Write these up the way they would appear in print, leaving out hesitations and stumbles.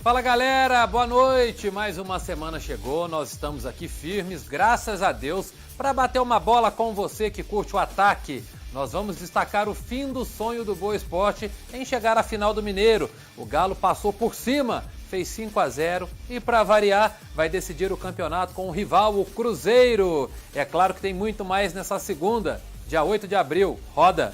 Fala galera, boa noite, mais uma semana chegou, nós estamos aqui firmes, graças a Deus, para bater uma bola com você que curte o ataque. Nós vamos destacar o fim do sonho do Boa Esporte em chegar à final do Mineiro. O Galo passou por cima, fez 5-0 e para variar vai decidir o campeonato com o rival, o Cruzeiro. É claro que tem muito mais nessa segunda, dia 8 de abril, roda!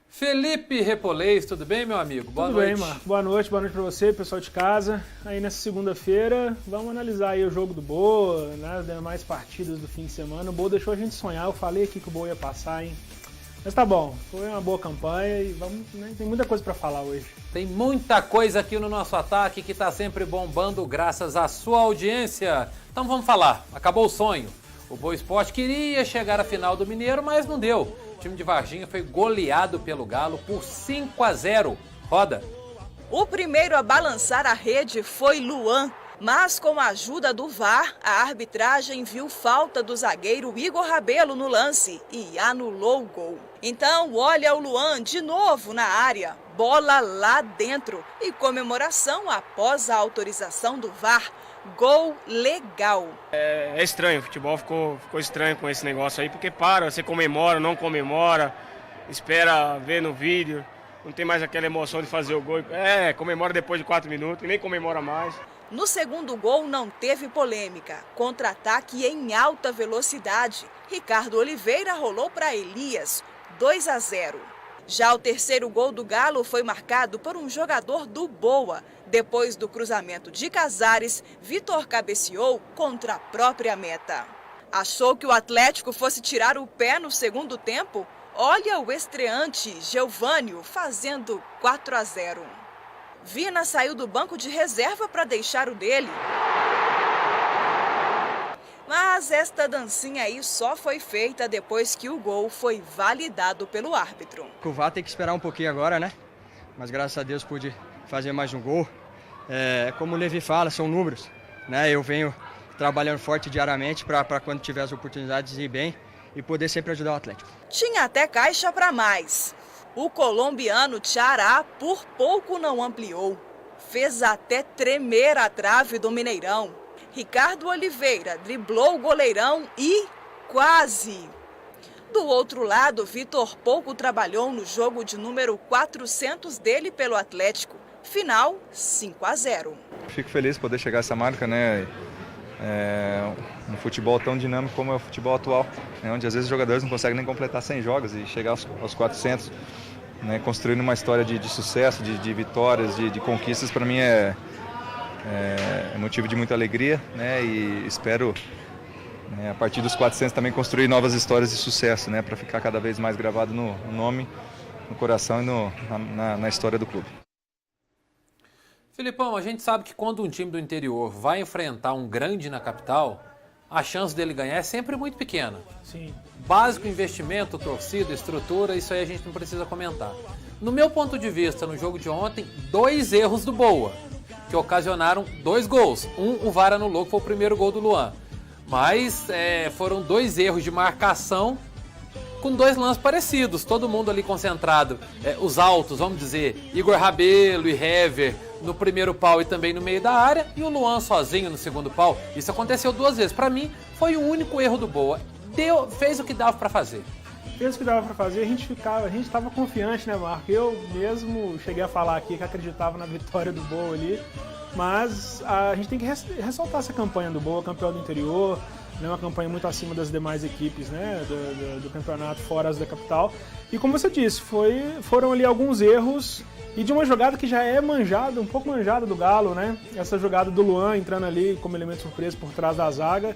Felipe Repolez, tudo bem, meu amigo? Boa noite. Tudo bem, Marco. Boa noite para você, pessoal de casa. Aí nessa segunda-feira, vamos analisar aí o jogo do Boa, né, as demais partidas do fim de semana. O Boa deixou a gente sonhar, eu falei aqui que o Boa ia passar, hein? Mas tá bom, foi uma boa campanha e vamos, né, tem muita coisa para falar hoje. Tem muita coisa aqui no nosso ataque que tá sempre bombando graças à sua audiência. Então vamos falar, acabou o sonho. O Boa Esporte queria chegar à final do Mineiro, mas não deu. O time de Varginha foi goleado pelo Galo por 5-0. Roda! O primeiro a balançar a rede foi Luan, mas com a ajuda do VAR, a arbitragem viu falta do zagueiro Igor Rabelo no lance e anulou o gol. Então, olha o Luan de novo na área, bola lá dentro e comemoração após a autorização do VAR. Gol legal. É estranho, o futebol ficou estranho com esse negócio aí, porque você comemora, não comemora, espera ver no vídeo, não tem mais aquela emoção de fazer o gol. Comemora depois de 4 minutos e nem comemora mais. No segundo gol não teve polêmica, contra-ataque em alta velocidade. Ricardo Oliveira rolou para Elias, 2-0. Já o terceiro gol do Galo foi marcado por um jogador do Boa. Depois do cruzamento de Casares, Vitor cabeceou contra a própria meta. Achou que o Atlético fosse tirar o pé no segundo tempo? Olha o estreante Geovânio fazendo 4-0. Vina saiu do banco de reserva para deixar o dele. Mas esta dancinha aí só foi feita depois que o gol foi validado pelo árbitro. O VAR tem que esperar um pouquinho agora, né? Mas graças a Deus pude fazer mais um gol. Como o Levi fala, são números, né? Eu venho trabalhando forte diariamente para quando tiver as oportunidades ir bem e poder sempre ajudar o Atlético. Tinha até caixa para mais. O colombiano Tchará por pouco não ampliou. Fez até tremer a trave do Mineirão. Ricardo Oliveira driblou o goleirão e quase. Do outro lado, Vitor pouco trabalhou no jogo de número 400 dele pelo Atlético. Final 5-0. Fico feliz de poder chegar a essa marca, né? Um futebol tão dinâmico como é o futebol atual, né? Onde às vezes os jogadores não conseguem nem completar 100 jogos e chegar aos 400, né? Construindo uma história de sucesso, de vitórias, de conquistas, para mim é motivo de muita alegria, né? E espero, né, a partir dos 400 também construir novas histórias de sucesso, né? Para ficar cada vez mais gravado no nome, no coração e na história do clube. Filipão, a gente sabe que quando um time do interior vai enfrentar um grande na capital, a chance dele ganhar é sempre muito pequena. Sim. Básico, investimento, torcida, estrutura, isso aí a gente não precisa comentar. No meu ponto de vista, no jogo de ontem, 2 erros do Boa, que ocasionaram 2 gols. O VAR anulou, que foi o primeiro gol do Luan. Mas foram 2 erros de marcação com 2 lances parecidos. Todo mundo ali concentrado. Os altos, vamos dizer, Igor Rabelo e Hever no primeiro pau e também no meio da área. E o Luan sozinho no segundo pau. Isso aconteceu 2 vezes. Para mim, foi o único erro do Boa. Fez o que dava para fazer. Fez o que dava para fazer, a gente estava confiante, né, Marco? Eu mesmo cheguei a falar aqui que acreditava na vitória do Boa ali, mas a gente tem que ressaltar essa campanha do Boa, campeão do interior, né, uma campanha muito acima das demais equipes, né, do campeonato fora as da capital. E como você disse, foram ali alguns erros e de uma jogada que já é manjada, um pouco manjada do Galo, né? Essa jogada do Luan entrando ali como elemento surpresa por trás da zaga.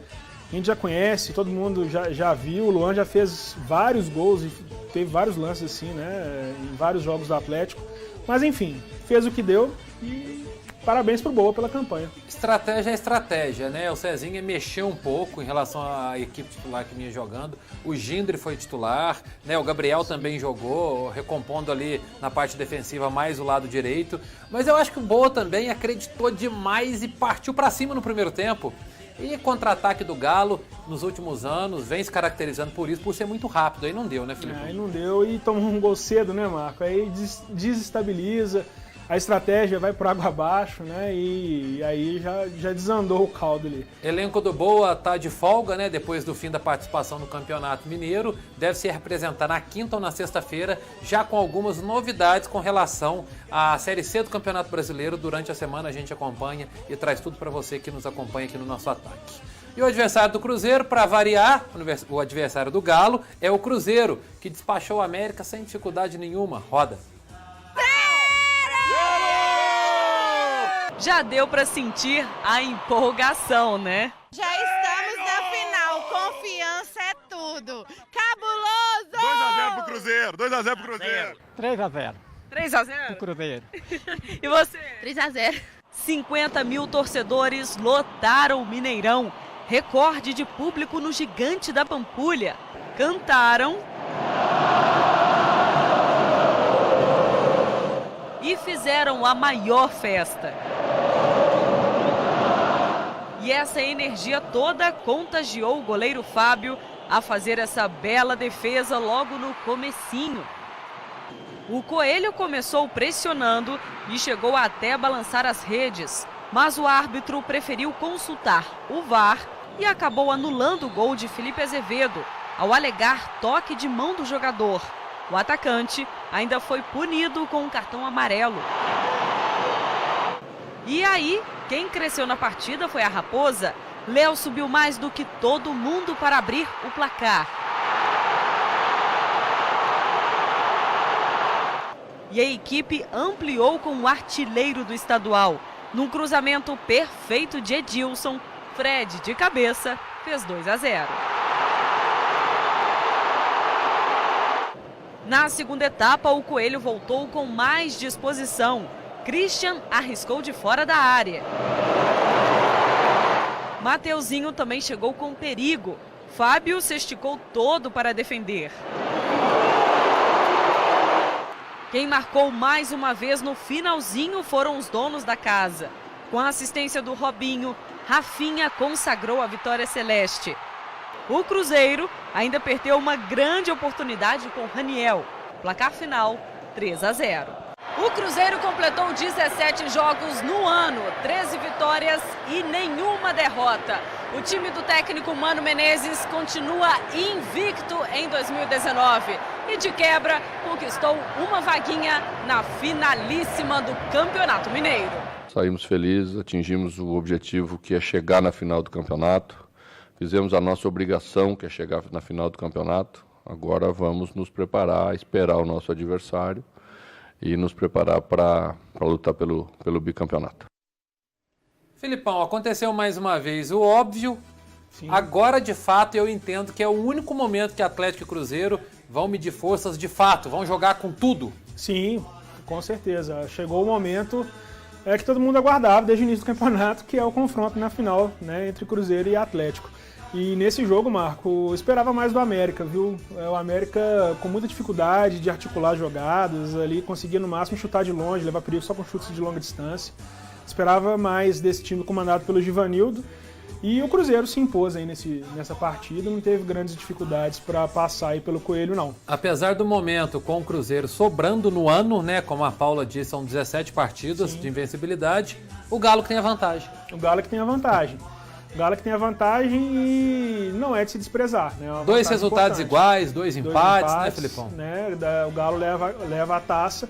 A gente já conhece, todo mundo já viu, o Luan já fez vários gols teve vários lances assim, né, em vários jogos do Atlético. Mas enfim, fez o que deu e parabéns pro Boa pela campanha. Estratégia é estratégia, né? O Cezinha mexeu um pouco em relação à equipe titular que vinha jogando. O Gindre foi titular, né? O Gabriel também jogou, recompondo ali na parte defensiva mais o lado direito. Mas eu acho que o Boa também acreditou demais e partiu para cima no primeiro tempo. E contra-ataque do Galo, nos últimos anos, vem se caracterizando por isso, por ser muito rápido. Aí não deu, né, Felipe? Aí não deu e tomou um gol cedo, né, Marco? Aí desestabiliza, a estratégia vai por água abaixo, né? E aí já desandou o caldo ali. Elenco do Boa tá de folga, né? Depois do fim da participação no Campeonato Mineiro. Deve se representar na quinta ou na sexta-feira, já com algumas novidades com relação à Série C do Campeonato Brasileiro. Durante a semana a gente acompanha e traz tudo para você que nos acompanha aqui no nosso ataque. E o adversário do Cruzeiro, para variar, o adversário do Galo é o Cruzeiro, que despachou o América sem dificuldade nenhuma. Roda. Já deu para sentir a empolgação, né? Já estamos na final, confiança é tudo. Cabuloso! 2-0 pro Cruzeiro, 2-0 pro Cruzeiro. 3-0. 3-0? pro Cruzeiro. E você? 3-0. 50 mil torcedores lotaram o Mineirão. Recorde de público no Gigante da Pampulha. Cantaram e fizeram a maior festa. E essa energia toda contagiou o goleiro Fábio a fazer essa bela defesa logo no comecinho. O Coelho começou pressionando e chegou até balançar as redes, mas o árbitro preferiu consultar o VAR e acabou anulando o gol de Felipe Azevedo, ao alegar toque de mão do jogador. O atacante ainda foi punido com um cartão amarelo. E aí, quem cresceu na partida foi a Raposa. Léo subiu mais do que todo mundo para abrir o placar. E a equipe ampliou com o artilheiro do estadual. Num cruzamento perfeito de Edilson, Fred, de cabeça, fez 2-0. Na segunda etapa, o Coelho voltou com mais disposição. Christian arriscou de fora da área. Mateuzinho também chegou com perigo. Fábio se esticou todo para defender. Quem marcou mais uma vez no finalzinho foram os donos da casa. Com a assistência do Robinho, Rafinha consagrou a vitória celeste. O Cruzeiro ainda perdeu uma grande oportunidade com Raniel. Placar final, 3-0. O Cruzeiro completou 17 jogos no ano, 13 vitórias e nenhuma derrota. O time do técnico Mano Menezes continua invicto em 2019 e, de quebra, conquistou uma vaguinha na finalíssima do Campeonato Mineiro. Saímos felizes, atingimos o objetivo que é chegar na final do campeonato. Fizemos a nossa obrigação, que é chegar na final do campeonato. Agora vamos nos preparar, esperar o nosso adversário e nos preparar para lutar pelo bicampeonato. Filipão, aconteceu mais uma vez o óbvio. Sim. Agora, de fato, eu entendo que é o único momento que Atlético e Cruzeiro vão medir forças de fato, vão jogar com tudo. Sim, com certeza. Chegou o momento que todo mundo aguardava desde o início do campeonato, que é o confronto na final, né, entre Cruzeiro e Atlético. E nesse jogo, Marco, eu esperava mais do América, viu? O América com muita dificuldade de articular jogadas, ali conseguia no máximo chutar de longe, levar perigo só com chutes de longa distância. Esperava mais desse time comandado pelo Givanildo. E o Cruzeiro se impôs aí nessa partida, não teve grandes dificuldades para passar aí pelo Coelho, não. Apesar do momento com o Cruzeiro sobrando no ano, né, como a Paula disse, são 17 partidas de invencibilidade, o Galo que tem a vantagem. O Galo que tem a vantagem. O Galo que tem a vantagem e não é de se desprezar, né? Dois resultados iguais, dois empates, né, Filipão? Né? O Galo leva a taça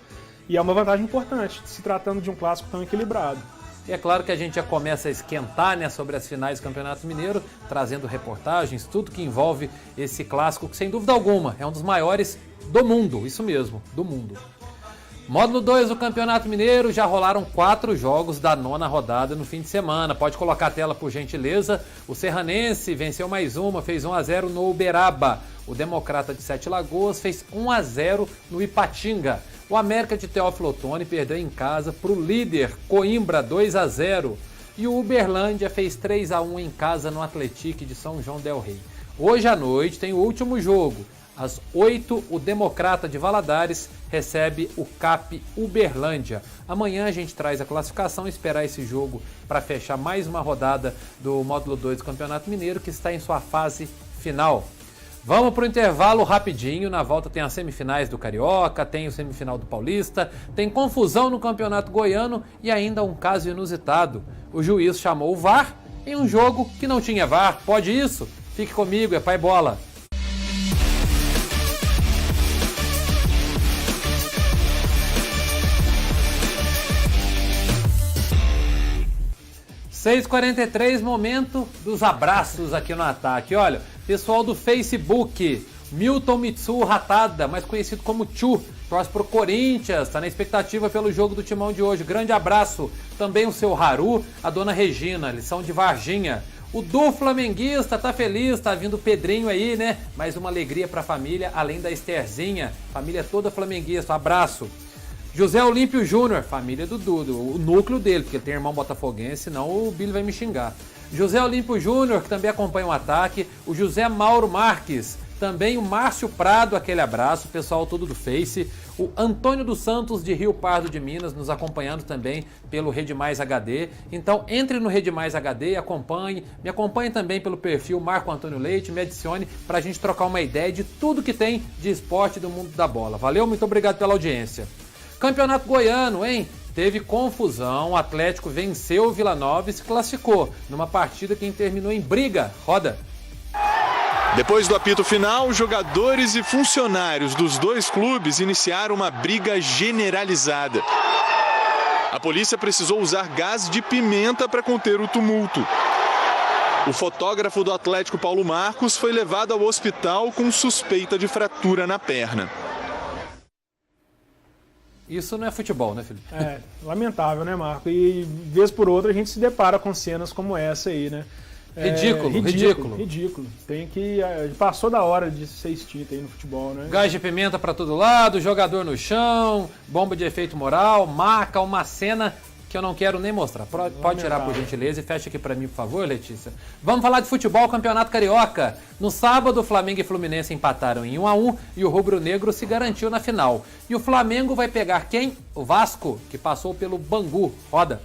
e é uma vantagem importante, se tratando de um clássico tão equilibrado. E é claro que a gente já começa a esquentar, né, sobre as finais do Campeonato Mineiro, trazendo reportagens, tudo que envolve esse clássico, que sem dúvida alguma é um dos maiores do mundo, isso mesmo, do mundo. Módulo 2 do Campeonato Mineiro, já rolaram 4 jogos da 9ª rodada no fim de semana. Pode colocar a tela, por gentileza. O Serranense venceu mais uma, fez 1-0 no Uberaba. O Democrata de Sete Lagoas fez 1-0 no Ipatinga. O América de Teófilo Otoni perdeu em casa para o líder Coimbra, 2-0. E o Uberlândia fez 3-1 em casa no Atlético de São João del Rei. Hoje à noite tem o último jogo. Às 8, o Democrata de Valadares recebe o CAP Uberlândia. Amanhã a gente traz a classificação e esperar esse jogo para fechar mais uma rodada do Módulo 2 do Campeonato Mineiro, que está em sua fase final. Vamos para o intervalo rapidinho. Na volta tem as semifinais do Carioca, tem o semifinal do Paulista, tem confusão no Campeonato Goiano e ainda um caso inusitado. O juiz chamou o VAR em um jogo que não tinha VAR. Pode isso? Fique comigo, é Pai Bola. (6h43), momento dos abraços aqui no Ataque. Olha, pessoal do Facebook, Milton Mitsu Ratada, mais conhecido como Chu, torce pro Corinthians, está na expectativa pelo jogo do Timão de hoje. Grande abraço. Também o seu Haru, a dona Regina, lição de Varginha. O Du Flamenguista tá feliz, tá vindo o Pedrinho aí, né? Mais uma alegria pra família, além da Estherzinha. Família toda flamenguista, abraço. José Olímpio Júnior, família do Dudu, o núcleo dele, porque ele tem irmão botafoguense, senão o Billy vai me xingar. José Olímpio Júnior, que também acompanha o Ataque. O José Mauro Marques, também o Márcio Prado, aquele abraço, o pessoal todo do Face. O Antônio dos Santos, de Rio Pardo de Minas, nos acompanhando também pelo Rede Mais HD. Então, entre no Rede Mais HD e acompanhe. Me acompanhe também pelo perfil Marco Antônio Leite, me adicione para a gente trocar uma ideia de tudo que tem de esporte do mundo da bola. Valeu, muito obrigado pela audiência. Campeonato Goiano, hein? Teve confusão, o Atlético venceu o Vila Nova e se classificou numa partida que terminou em briga. Roda. Depois do apito final, jogadores e funcionários dos dois clubes iniciaram uma briga generalizada. A polícia precisou usar gás de pimenta para conter o tumulto. O fotógrafo do Atlético, Paulo Marcos, foi levado ao hospital com suspeita de fratura na perna. Isso não é futebol, né, Felipe? É, lamentável, né, Marco? E vez por outra a gente se depara com cenas como essa aí, né? Ridículo. Tem que... Passou da hora de ser extinto aí no futebol, né? Gás de pimenta pra todo lado, jogador no chão, bomba de efeito moral, maca, uma cena que eu não quero nem mostrar. Pode tirar, por gentileza, e fecha aqui pra mim, por favor, Letícia. Vamos falar de futebol, Campeonato Carioca. No sábado, Flamengo e Fluminense empataram em 1-1 e o rubro-negro se garantiu na final. E o Flamengo vai pegar quem? O Vasco, que passou pelo Bangu. Roda.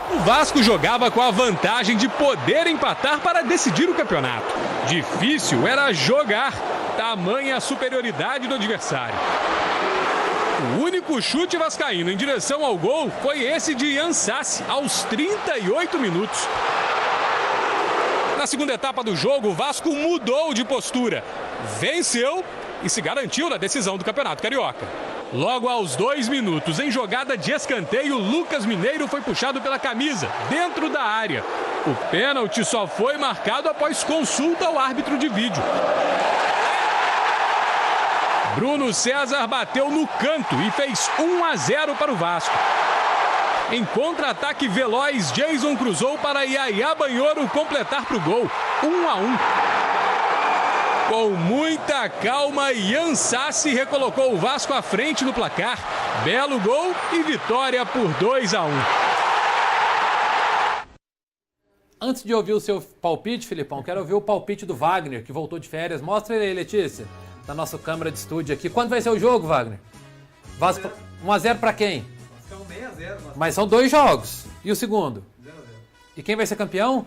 O Vasco jogava com a vantagem de poder empatar para decidir o campeonato. Difícil era jogar, tamanha a superioridade do adversário. O único chute vascaíno em direção ao gol foi esse de Ansassi, aos 38 minutos. Na segunda etapa do jogo, o Vasco mudou de postura, venceu e se garantiu na decisão do Campeonato Carioca. Logo aos 2 minutos, em jogada de escanteio, Lucas Mineiro foi puxado pela camisa, dentro da área. O pênalti só foi marcado após consulta ao árbitro de vídeo. Bruno César bateu no canto e fez 1-0 para o Vasco. Em contra-ataque veloz, Jason cruzou para Yaya Banhoro completar para o gol, 1-1. Com muita calma, Ansassi recolocou o Vasco à frente no placar. Belo gol e vitória por 2-1. Antes de ouvir o seu palpite, Filipão, quero ouvir o palpite do Wagner, que voltou de férias. Mostra ele aí, Letícia, da nossa câmera de estúdio aqui. Quando vai ser o jogo, Wagner? Vasco 1-0 para quem? Vasco 6-0. Mas são 2 jogos. E o segundo? 0-0. E quem vai ser campeão?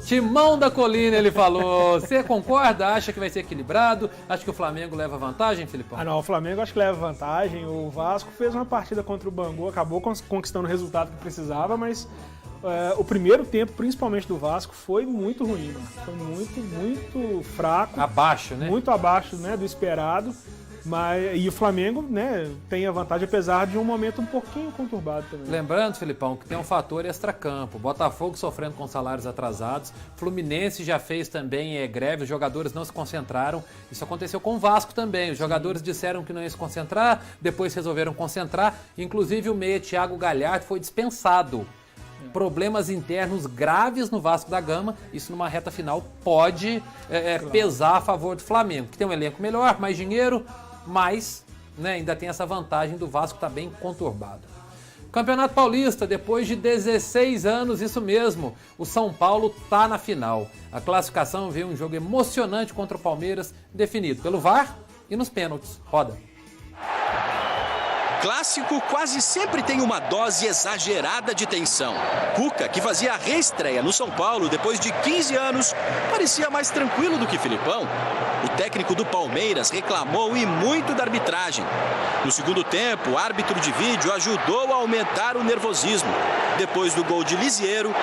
Timão da Colina, ele falou. Você concorda? Acha que vai ser equilibrado? Acha que o Flamengo leva vantagem, Filipão? Ah, não, o Flamengo acho que leva vantagem. O Vasco fez uma partida contra o Bangu, acabou conquistando o resultado que precisava, mas o primeiro tempo, principalmente do Vasco, foi muito ruim, mano. Foi muito fraco. Abaixo, né? Muito abaixo, né, do esperado. E o Flamengo, né, tem a vantagem, apesar de um momento um pouquinho conturbado também. Lembrando, Filipão, que tem um fator extracampo. Botafogo sofrendo com salários atrasados. Fluminense já fez também greve, os jogadores não se concentraram. Isso aconteceu com o Vasco também. Os jogadores disseram que não iam se concentrar, depois resolveram concentrar. Inclusive o meia Thiago Galhardo foi dispensado. Problemas internos graves no Vasco da Gama, isso numa reta final pode pesar a favor do Flamengo, que tem um elenco melhor, mais dinheiro, mas ainda tem essa vantagem do Vasco estar bem conturbado. Campeonato Paulista, depois de 16 anos, isso mesmo, o São Paulo está na final. A classificação veio um jogo emocionante contra o Palmeiras, definido pelo VAR e nos pênaltis. Roda. Clássico quase sempre tem uma dose exagerada de tensão. Cuca, que fazia a reestreia no São Paulo depois de 15 anos, parecia mais tranquilo do que Filipão. O técnico do Palmeiras reclamou e muito da arbitragem. No segundo tempo, o árbitro de vídeo ajudou a aumentar o nervosismo. Depois do gol de Lisiero,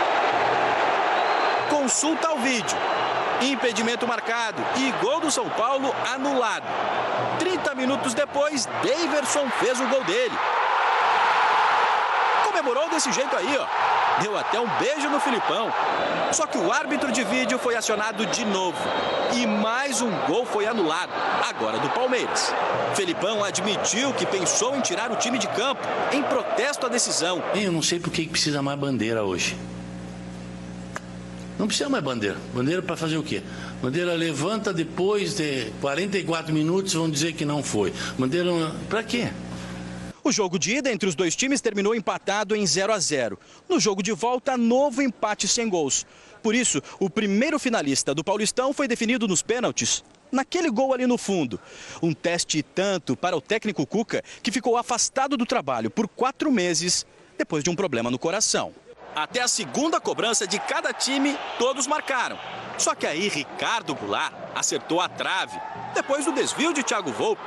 consulta o vídeo. Impedimento marcado e gol do São Paulo anulado. 30 minutos depois, Daverson fez o gol dele. Comemorou desse jeito aí, ó. Deu até um beijo no Filipão. Só que o árbitro de vídeo foi acionado de novo. E mais um gol foi anulado, agora do Palmeiras. Filipão admitiu que pensou em tirar o time de campo, em protesto à decisão. Eu não sei por que precisa mais bandeira hoje. Não precisa mais bandeira. Bandeira para fazer o quê? Bandeira levanta depois de 44 minutos, vão dizer que não foi. Bandeira para quê? O jogo de ida entre os dois times terminou empatado em 0-0. No jogo de volta, novo empate sem gols. Por isso, o primeiro finalista do Paulistão foi definido nos pênaltis. Naquele gol ali no fundo. Um teste e tanto para o técnico Cuca, que ficou afastado do trabalho por 4 meses, depois de um problema no coração. Até a segunda cobrança de cada time, todos marcaram. Só que aí Ricardo Goulart acertou a trave, depois do desvio de Thiago Volpi.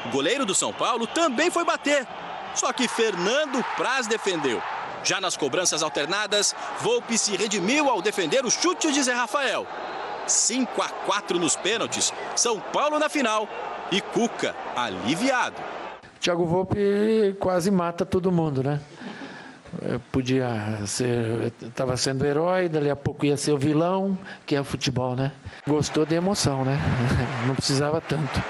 O goleiro do São Paulo também foi bater, só que Fernando Praz defendeu. Já nas cobranças alternadas, Volpi se redimiu ao defender o chute de Zé Rafael. 5-4 nos pênaltis, São Paulo na final e Cuca aliviado. Thiago Volpi quase mata todo mundo, né? Podia ser, estava sendo herói, dali a pouco ia ser o vilão, que é o futebol, né? Gostou de emoção, né? Não precisava tanto.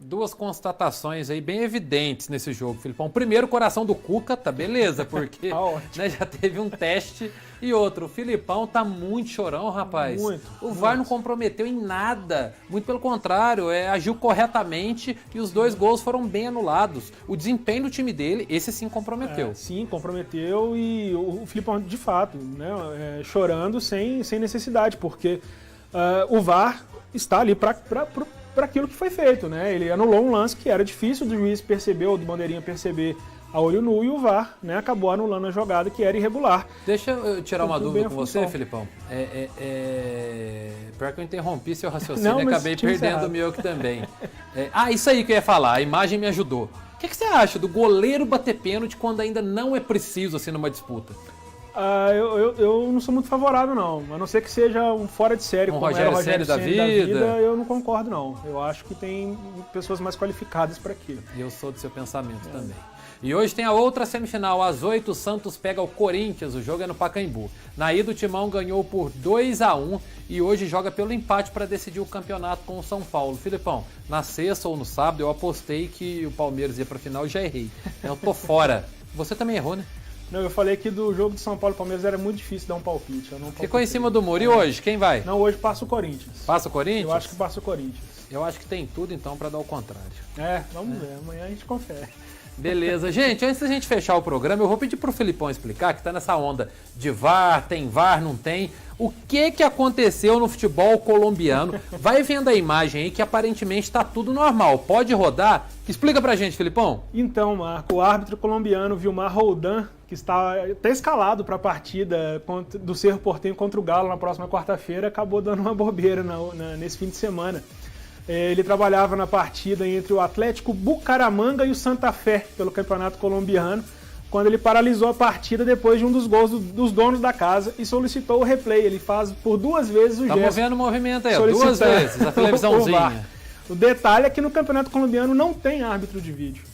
Duas constatações aí bem evidentes nesse jogo, Filipão. Primeiro, o coração do Cuca tá beleza, porque já teve um teste. E outro, o Filipão tá muito chorão, rapaz. O VAR não comprometeu em nada. Muito pelo contrário, agiu corretamente e os 2 gols foram bem anulados. O desempenho do time dele, esse sim comprometeu. Sim, comprometeu e o Filipão, de fato, né, chorando sem necessidade, porque o VAR está ali para aquilo que foi feito, né? Ele anulou um lance que era difícil do juiz perceber ou do bandeirinha perceber a olho nu, e o VAR, né, acabou anulando a jogada que era irregular. Deixa eu tirar uma dúvida com você, Filipão. Pior que eu interrompi seu raciocínio e acabei perdendo o meu aqui também. Isso aí que eu ia falar, a imagem me ajudou. O que você acha do goleiro bater pênalti quando ainda não é preciso assim numa disputa? Eu não sou muito favorável, não. A não ser que seja um fora de série, como era o Rogério Ceni da vida, eu não concordo, não. Eu acho que tem pessoas mais qualificadas para aquilo. E eu sou do seu pensamento também. E hoje tem a outra semifinal. Às 8, o Santos pega o Corinthians. O jogo é no Pacaembu. Na ida, o Timão ganhou por 2-1 e hoje joga pelo empate para decidir o campeonato com o São Paulo. Filipão, na sexta ou no sábado, eu apostei que o Palmeiras ia para a final e já errei. Eu tô fora. Você também errou, né? Não, eu falei que do jogo de São Paulo e Palmeiras era muito difícil dar um palpite. Ficou em cima do muro. E hoje, quem vai? Não, hoje passa o Corinthians. Passa o Corinthians? Eu acho que passa o Corinthians. Eu acho que tem tudo, então, para dar o contrário. Vamos ver. Amanhã a gente confere. Beleza. Gente, antes da gente fechar o programa, eu vou pedir pro Filipão explicar, que tá nessa onda de VAR, tem VAR, não tem. O que aconteceu no futebol colombiano? Vai vendo a imagem aí que aparentemente tá tudo normal. Pode rodar? Explica pra gente, Filipão. Então, Marco, o árbitro colombiano Vilmar Roldan, que está até escalado para a partida do Cerro Porteño contra o Galo na próxima quarta-feira, acabou dando uma bobeira nesse fim de semana. Ele trabalhava na partida entre o Atlético Bucaramanga e o Santa Fé pelo Campeonato Colombiano, quando ele paralisou a partida depois de um dos gols dos donos da casa e solicitou o replay. Ele faz por 2 vezes o gesto. Tá movendo o movimento aí, 2 vezes, a televisãozinha. O detalhe é que no Campeonato Colombiano não tem árbitro de vídeo.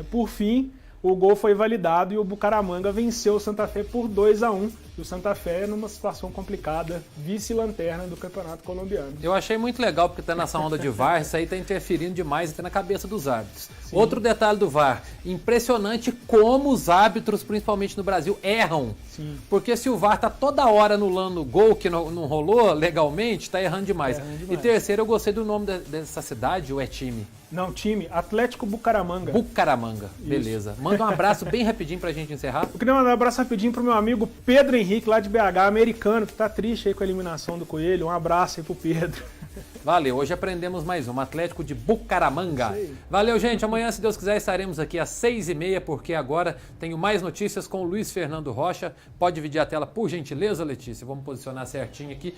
Por fim, o gol foi validado e o Bucaramanga venceu o Santa Fé por 2-1. E o Santa Fé numa situação complicada, vice-lanterna do Campeonato Colombiano. Eu achei muito legal porque tá nessa onda de VAR, isso aí tá interferindo demais até na cabeça dos árbitros. Sim. Outro detalhe do VAR, impressionante como os árbitros, principalmente no Brasil, erram. Sim. Porque se o VAR tá toda hora anulando gol que não rolou legalmente, tá errando demais. E terceiro, eu gostei do nome dessa cidade, ou é time? Não, time, Atlético Bucaramanga. Bucaramanga, beleza. Manda um abraço bem rapidinho pra gente encerrar. Eu queria mandar um abraço rapidinho pro meu amigo Pedro Henrique, lá de BH, americano, que tá triste aí com a eliminação do Coelho. Um abraço aí pro Pedro. Valeu, hoje aprendemos mais um, Atlético de Bucaramanga. Valeu, gente, amanhã, se Deus quiser, estaremos aqui às 6h30, porque agora tenho mais notícias com o Luiz Fernando Rocha. Pode dividir a tela, por gentileza, Letícia? Vamos posicionar certinho aqui.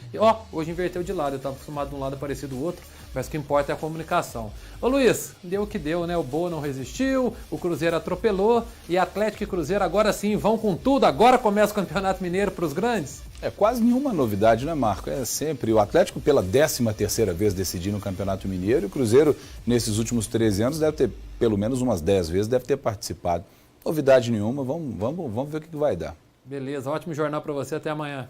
Hoje inverteu de lado, eu estava acostumado de um lado aparecer do outro, mas o que importa é a comunicação. Ô Luiz, deu o que deu, né? O Boa não resistiu, o Cruzeiro atropelou, e Atlético e Cruzeiro agora sim vão com tudo, agora começa o Campeonato Mineiro para os grandes? Quase nenhuma novidade, né, Marco? É sempre o Atlético pela 13ª vez decidindo o Campeonato Mineiro, e o Cruzeiro, nesses últimos 13 anos, deve ter, pelo menos umas 10 vezes, deve ter participado. Novidade nenhuma, vamos ver o que vai dar. Beleza, ótimo jornal para você, até amanhã.